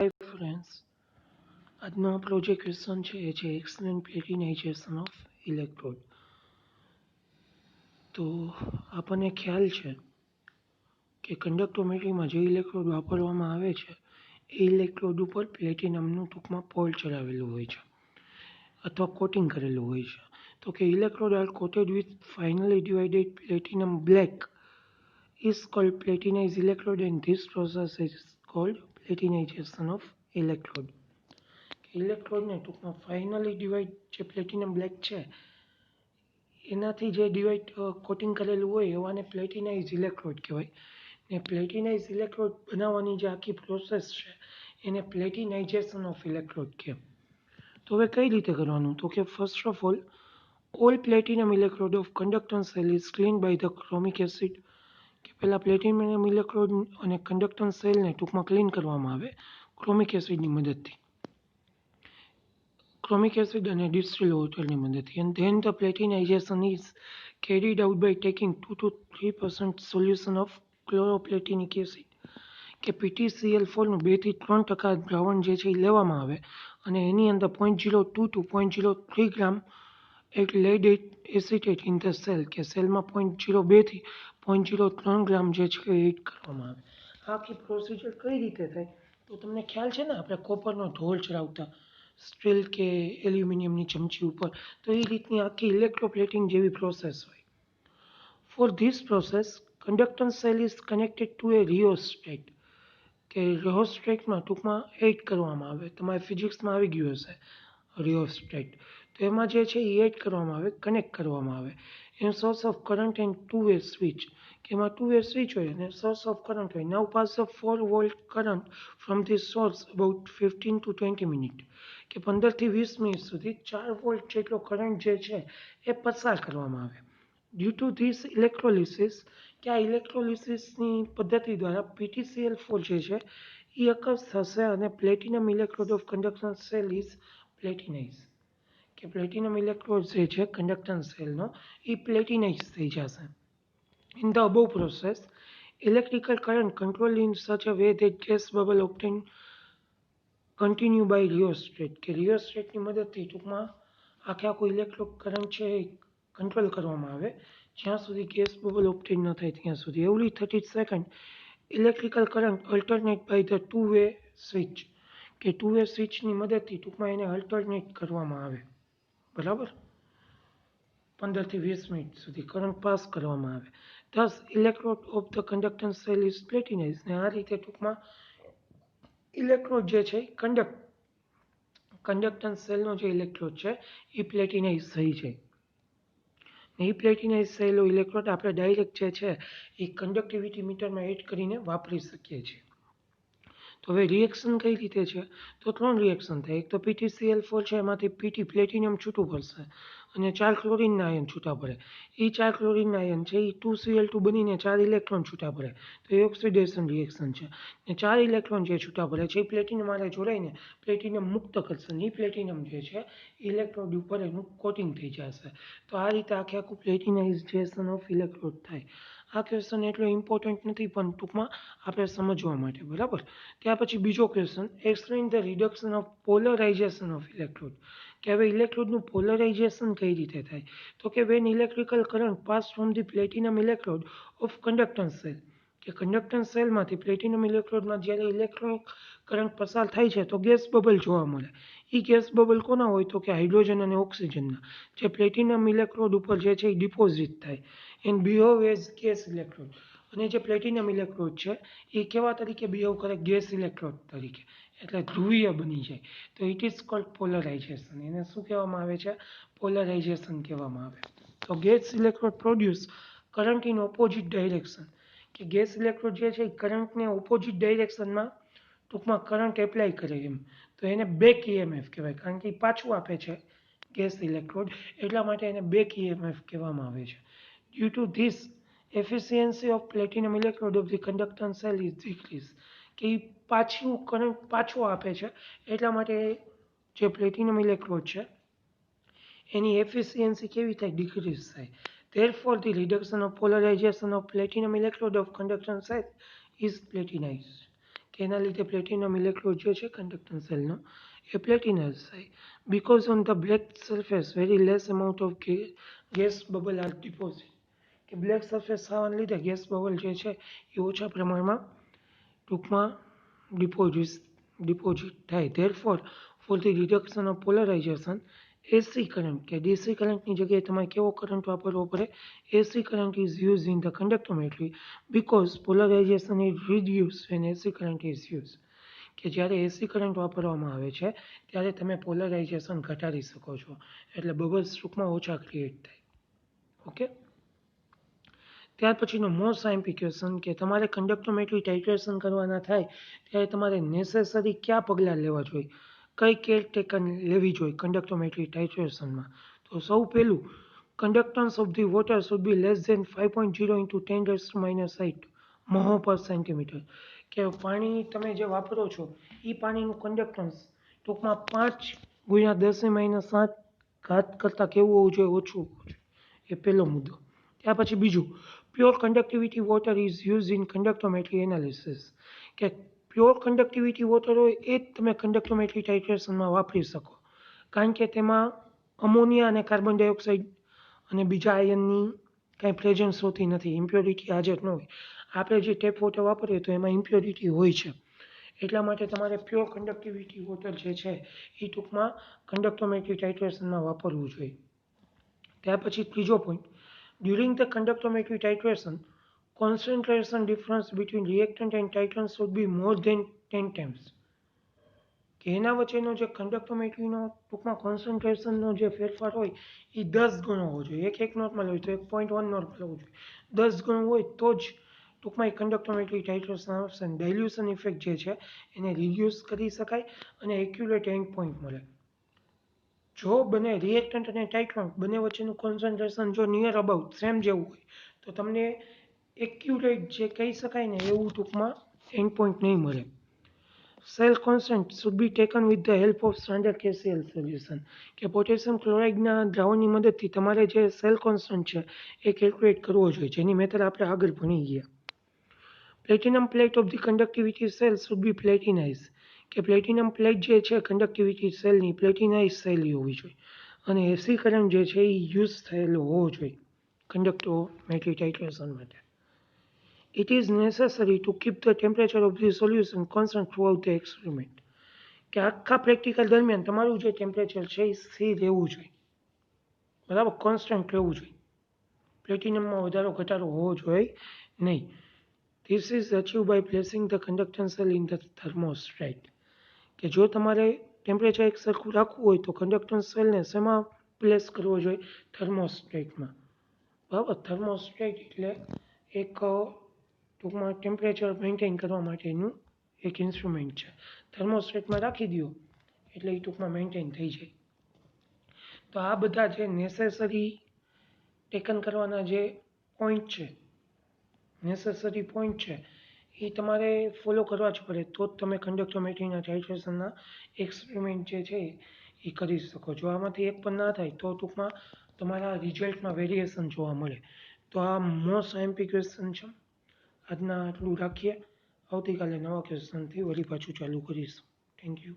Hi friends, આજનો આપણો જે ક્વેશ્ચન છે એ છે એક્સપ્લેન પ્લેટિનાઇઝેશન ઓફ ઇલેક્ટ્રોડ. તો આપણને ખ્યાલ છે કે કંડક્ટોમેટ્રીમાં જે ઇલેક્ટ્રોડ વાપરવામાં આવે છે એ ઇલેક્ટ્રોડ ઉપર પ્લેટિનમનું ટૂંકમાં પોલ ચડાવેલું હોય છે અથવા કોટિંગ કરેલું હોય છે. તો કે electrode are coated with finely divided platinum black is called platinized electrode and this process is called platinization of electrode. ઇલેક્ટ્રોડને ટૂંકમાં ફાઇનલી ડિવાઈડ જે પ્લેટિનમ બ્લેક છે એનાથી જે ડિવાઈડ કોટિંગ કરેલું હોય એવાને પ્લેટિનાઇઝ ઇલેક્ટ્રોડ કહેવાય. ને પ્લેટિનાઇઝ ઇલેક્ટ્રોડ બનાવવાની જે આખી પ્રોસેસ છે એને પ્લેટિનાઇઝેશન ઓફ ઇલેક્ટ્રોડ કહે. તો હવે કઈ રીતે કરવાનું? તો કે first of all platinum electrode of conductance cell is clean by the chromic acid. કે પહેલાં પ્લેટિનમ ઇલેક્ટ્રોડ અને કન્ડક્ટન્સ સેલને ટૂંકમાં ક્લીન કરવામાં આવે ક્રોમિક એસિડની મદદથી, chromic acid and distilled water ની મદદથી. And then the platinization is carried out by taking 2 to 3% solution of chloroplatinic acid કે PTCl4 નું 2 થી 3% દ્રાવણ જે છે એ લેવામાં આવે અને એની અંદર 0.02 to 0.03 ગ્રામ એક lead acetate in the cell કે સેલમાં 0.02 થી 0.03 ગ્રામ જે છે એ એડ કરવામાં આવે. આ આખી પ્રોસિજર કઈ રીતે થાય? તો તમને ખ્યાલ છે ને આપણે કોપરનો ઢોળ ચડાવતા સ્ટીલ કે એલ્યુમિનિયમની ચમચી ઉપર, તો એ રીતની આખી ઇલેક્ટ્રોપ્લેટિંગ જેવી પ્રોસેસ હોય. For this process conductance cell is connected two A rheostat કે રિયોસ્ટેટમાં ટૂંકમાં એડ કરવામાં આવે. તમારે ફિઝિક્સમાં આવી ગયું હશે રિયોસ્ટેટ. તો એમાં જે છે એ એડ કરવામાં આવે, કનેક્ટ કરવામાં આવે. And source of current and two way switch કે એમાં ટુ વે સ્વિચ હોય અને સોર્સ ઓફ કરંટ હોય. Now pass a 4 volt current from this source about 15 to 20 minute કે 15 થી 20 મિનિટ સુધી 4 વોલ્ટ જેટલો કરંટ જે છે એ પસાર કરવામાં આવે. ડ્યુ ટુ ધીસ ઇલેક્ટ્રોલિસિસ કે આ ઇલેક્ટ્રોલિસિસની પદ્ધતિ દ્વારા PTCl4 જે છે એ અકર્સ થશે અને platinum electrode of conductance cell is platinize કે પ્લેટિનમ ઇલેક્ટ્રોડ જે છે કંડક્ટન્સ સેલનો એ પ્લેટિનાઇઝ થઈ જશે. In the above process, electrical current controlled in such a way that gas bubble obtained continue by rheostat કે રિયોસ્ટેટની મદદથી ટૂંકમાં આખું ઇલેક્ટ્રિક કરંટ છે એ કંટ્રોલ કરવામાં આવે જ્યાં સુધી ગેસ બબલ ઓપ્ટેન ન થાય ત્યાં સુધી. Every 30 second electrical current alternate by the two way switch કે ટુ વે સ્વિચની મદદથી ટૂંકમાં એને અલ્ટરનેટ કરવામાં આવે. બરાબર, 15 થી 20 મિનિટ સુધી કરંટ પાસ કરવામાં આવે. thus electrode of the conductance cell is platinized. ને આ રીતે ટૂંકમાં ઇલેક્ટ્રોડ જે છે કંડક્ટન્સ સેલનો જે ઇલેક્ટ્રોડ છે એ પ્લેટિનાઇઝ થઈ છે. ને એ પ્લેટિનાઇઝ થયેલો ઇલેક્ટ્રોડ આપણે ડાયરેક્ટ જે છે એ કંડક્ટિવિટી મીટરમાં એડ કરીને વાપરી શકીએ છીએ. તો હવે રિએક્શન કઈ રીતે છે? તો 3 રિએક્શન થાય. એક તો PTCl4 છે એમાંથી PT પ્લેટિનમ છૂટું પડશે અને 4 ક્લોરિનના આયન છૂટા પડે. એ 4 ક્લોરિનના આયન છે એ 2Cl2 બનીને 4 ઇલેક્ટ્રોન છૂટા પડે. તો એ ઓક્સિડેશન રિએક્શન છે. ને 4 ઇલેક્ટ્રોન જે છૂટા પડે છે એ પ્લેટિનમ હારે જોડાઈને પ્લેટિનમ મુક્ત કરશે અને એ પ્લેટિનમ જે છે ઇલેક્ટ્રોડ ઉપર એનું કોટિંગ થઈ જશે. તો આ રીતે આખું પ્લેટિનાઇઝેશન ઓફ ઇલેક્ટ્રોડ થાય. આ ક્વેશ્ચન એટલો ઇમ્પોર્ટન્ટ નથી પણ ટૂંકમાં આપણે સમજવા માટે. બરાબર. ત્યાર પછી બીજો question, explain the reduction of polarisation of electrode કે હવે ઇલેક્ટ્રોડનું પોલરાઇઝેશન કઈ રીતે થાય? તો કે when electrical current pass from the platinum electrode of conductance cell કે કન્ડક્ટન્સ સેલમાંથી પ્લેટિનમ ઇલેક્ટ્રોડમાં જ્યારે ઇલેક્ટ્રોનિક કરંટ પસાર થાય છે તો ગેસ બબલ જોવા મળે. એ ગેસ બબલ કોના હોય? તો કે હાઇડ્રોજન અને ઓક્સિજનના, જે પ્લેટિનમ ઇલેક્ટ્રોડ ઉપર જે છે એ ડિપોઝિટ થાય and behave as gas electrode. અને જે પ્લેટિનમ ઇલેક્ટ્રોડ છે એ કેવા તરીકે બિહેવ કરે? ગેસ ઇલેક્ટ્રોડ તરીકે, એટલે ધ્રુવીય બની જાય. તો ઇટ ઇઝ કોલ્ડ પોલરાઇઝેશન. એને શું કહેવામાં આવે છે? પોલરાઇઝેશન કહેવામાં આવે. તો gas electrode produce current in opposite direction કે ગેસ ઇલેક્ટ્રોડ જે છે એ કરંટને ઓપોઝિટ ડાયરેક્શનમાં ટૂંકમાં કરંટ એપ્લાય કરે એમ. તો એને બેક EMF કહેવાય કારણ કે એ પાછું આપે છે ગેસ ઇલેક્ટ્રોડ, એટલા માટે એને બેક EMF કહેવામાં આવે છે. Due to this efficiency of platinum electrode of the conductance cell is decrease કે એ પાછું કરંટ પાછું આપે છે એટલા માટે જે પ્લેટિનમ ઇલેક્ટ્રોડ છે એની એફિશિયન્સી કેવી થાય? ડિક્રીઝ થાય. Therefore, the reduction of polarization of platinum electrode of conduction cell is platinized કે એના લીધે પ્લેટિનમ ઇલેક્ટ્રોડ જે છે કંડક્ટન્સ સેલનો એ પ્લેટિનાઇઝ થાય. Because on the black surface very less amount of gas bubble are deposit, કે બ્લેક સરફેસ થવાને લીધે ગેસ બબલ જે છે એ ઓછા પ્રમાણમાં ટૂંકમાં ડિપોઝિટ થાય. Therefore for the reduction of polarization AC current કે ડીસી કરંટની જગ્યાએ તમારે કેવો કરંટ વાપરવો પડે, AC current is use in the conductometry because polarization is reduce when AC current is use, કે જ્યારે એસી કરંટ વાપરવામાં આવે છે ત્યારે તમે પોલરાઇઝેશન ઘટાડી શકો છો, એટલે બબલ્સ ટૂંકમાં ઓછા ક્રિએટ થાય. ઓકે, ત્યાર પછીનો મોસ્ટ આઈએમપી ક્વેશ્ચન કે તમારે કંડક્ટોમેટ્રી ટાઇટ્રેશન કરવાના થાય ત્યારે તમારે નેસેસરી કયા પગલાં લેવા જોઈએ, કઈ કેર ટેકન લેવી જોઈએ કંડક્ટોમેટ્રી ટાઇટ્રેશનમાં. તો સૌ પહેલું, conductance of the water should be less than 5.0 into 10⁻8 mho per centimeter, કે પાણી તમે જે વાપરો છો એ પાણીનું કંડક્ટન્સ ટૂંકમાં 5 × 10⁻7 કરતાં કેવું હોવું જોઈએ, ઓછું હોવું જોઈએ. એ પહેલો મુદ્દો. ત્યાર પછી બીજું, pure conductivity water is use in conductometry analysis, કે પ્યોર કન્ડક્ટિવિટી વોટર હોય એ જ તમે કંડક્ટોમેટ્રી ટાઇટ્રેશનમાં વાપરી શકો, કારણ કે તેમાં અમોનિયા અને કાર્બન ડાયોક્સાઇડ અને બીજા આયનની કાંઈ પ્રેઝન્સ હોતી નથી, ઇમ્પ્યોરિટી હાજર ન હોય. આપણે જે ટેપ વોટર વાપરીએ તો એમાં ઇમ્પ્યોરિટી હોય છે, એટલા માટે તમારે પ્યોર કન્ડક્ટિવિટી વોટર જે છે એ ટૂંકમાં કંડક્ટોમેટ્રી ટાઇટ્રેશનમાં વાપરવું જોઈએ. ત્યાર પછી ત્રીજો point, during the conductometry titration concentration difference between reactant and titrant should be more than 10 times, કે એના વચ્ચેનો જે કંડક્ટોમેટ્રીનો ટૂંકમાં કોન્સન્ટ્રેશનનો જે ફેરફાર હોય એ 10 ગણો હોવો જોઈએ. એક નોર્મલ હોય તો 1.1 નોર્મલ હોવું જોઈએ, 10 ગણું હોય તો જ ટૂંકમાં એ કંડક્ટોમેટ્રી ટાઇટ્રેશન આવશે. ડાયલ્યુશન ઇફેક્ટ જે છે એને રિડ્યુસ કરી શકાય અને એક્યુરેટ એન્ડ પોઈન્ટ મળે. જો બંને રિએક્ટન્ટ અને ટાઇટ્રન્ટ બંને વચ્ચેનું કોન્સન્ટ્રેશન જો નિયર અબાઉટ સેમ જેવું હોય તો તમને એક્યુરેટ જે કહી શકાય ને એવું ટૂંકમાં એન્ડ પોઈન્ટ નહીં મળે. Cell constant should be taken with the help of standard KCl solution, કે પોટેશિયમ ક્લોરાઇડના દ્રાવણની મદદથી તમારે જે સેલ કોન્સ્ટન્ટ છે એ કેલ્ક્યુલેટ કરવો જોઈએ, જેની મેથડ આપણે આગળ ભણી ગયા. Platinum plate of the conductivity cell should be platinized, કે પ્લેટિનમ પ્લેટ જે છે કંડક્ટિવિટી સેલની પ્લેટિનાઇઝ થયેલી હોવી જોઈએ અને એસી કરંટ જે છે એ યુઝ થયેલો હોવો જોઈએ કંડક્ટોમેટ્રી ટાઇટ્રેશન માટે. It is necessary to keep the temperature of the solution constant throughout the experiment, કે આખા પ્રેક્ટિકલ દરમિયાન તમારું જે ટેમ્પરેચર છે એ સ્થિર રહેવું જોઈએ, બરાબર, કોન્સ્ટન્ટ રહેવું જોઈએ, પ્લેટિનમમાં વધારો ઘટાડો હોવો જોઈએ નહીં. This is achieved by placing the conductance cell in the thermostat, કે જો તમારે ટેમ્પરેચર એક સરખું રાખવું હોય તો કંડક્ટન્સ સેલને શેમાં પ્લેસ કરવો જોઈએ, થર્મોસ્ટેટમાં, બરાબર. થર્મોસ્ટેટ એટલે એક ટૂંકમાં ટેમ્પરેચર મેન્ટેન કરવા માટેનું એક ઇન્સ્ટ્રુમેન્ટ છે. થર્મોસ્ટેટમાં રાખી દો એટલે એ ટૂંકમાં મેન્ટેન થઈ જાય. તો આ બધા જે નેસેસરી ટેકન કરવાના જે પોઈન્ટ છે, નેસેસરી પોઈન્ટ છે એ તમારે ફોલો કરવા જ પડે, તો જ તમે કંડક્ટોમેટ્રીના ટાઇટ્રેશનના એક્સપેરિમેન્ટ જે છે એ કરી શકો. જો આમાંથી એક પણ ના થાય તો ટૂંકમાં તમારા રિઝલ્ટમાં વેરિએશન જોવા મળે. તો આ મોસ્ટ આઈએમપી ક્વેશ્ચન છે. આજના આટલું રાખીએ, આવતીકાલે નવા ક્વેશ્ચનથી વળી પાછું ચાલુ કરીશું. Thank you.